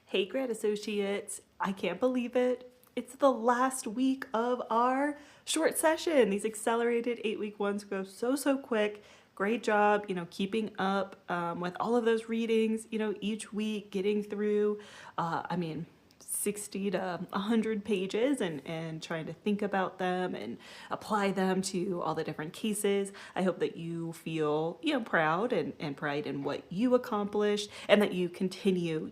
Hey grad associates, I can't believe it. It's the last week of our short session. These accelerated 8-week ones go so quick. Great job, keeping up with all of those readings, each week, getting through, 60 to 100 pages and trying to think about them and apply them to all the different cases. I hope that you feel, proud and pride in what you accomplished and that you continue,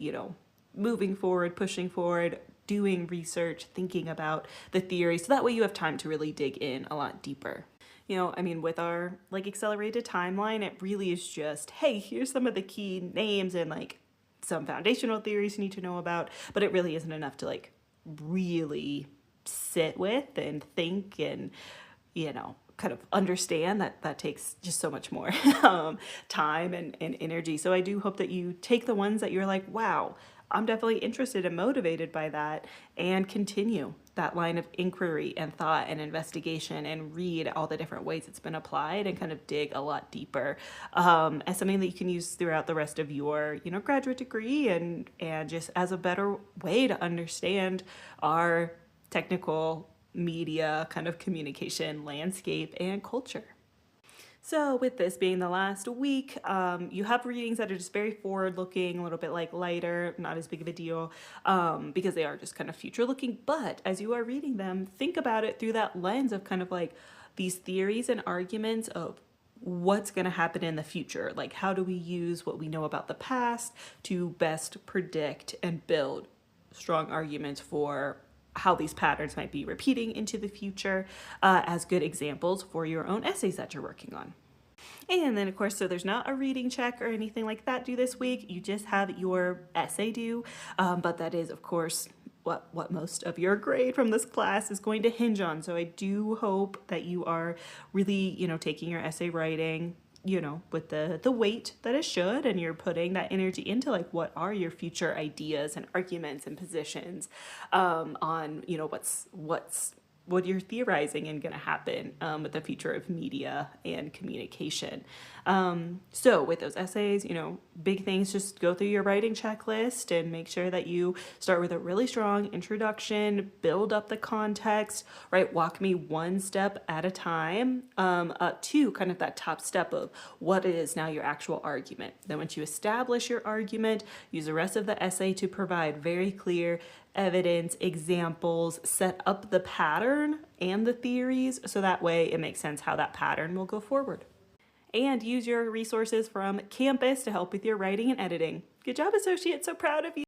moving forward, pushing forward, doing research, thinking about the theory, so that way you have time to really dig in a lot deeper. With our accelerated timeline, it really is just, hey, here's some of the key names and some foundational theories you need to know about, but it really isn't enough to really sit with and think and, kind of understand. That takes just so much more time and energy. So I do hope that you take the ones that you're like, wow, I'm definitely interested and motivated by that, and continue that line of inquiry and thought and investigation and read all the different ways it's been applied and kind of dig a lot deeper as something that you can use throughout the rest of your graduate degree and just as a better way to understand our technical media kind of communication landscape and culture. So with this being the last week, you have readings that are just very forward-looking, a little bit lighter, not as big of a deal, because they are just kind of future-looking. But as you are reading them, think about it through that lens of kind of these theories and arguments of what's going to happen in the future. How do we use what we know about the past to best predict and build strong arguments for how these patterns might be repeating into the future as good examples for your own essays that you're working on. And then of course, so there's not a reading check or anything like that due this week. You just have your essay due, but that is of course what most of your grade from this class is going to hinge on. So I do hope that you are really, taking your essay writing with the weight that it should, and you're putting that energy into what are your future ideas and arguments and positions on what you're theorizing and going to happen with the future of media and communication. So with those essays, big things, just go through your writing checklist and make sure that you start with a really strong introduction, build up the context, right? Walk me one step at a time up to kind of that top step of what is now your actual argument. Then once you establish your argument, use the rest of the essay to provide very clear evidence, examples, set up the pattern and the theories, so that way it makes sense how that pattern will go forward. And use your resources from campus to help with your writing and editing. Good job, associate. So proud of you.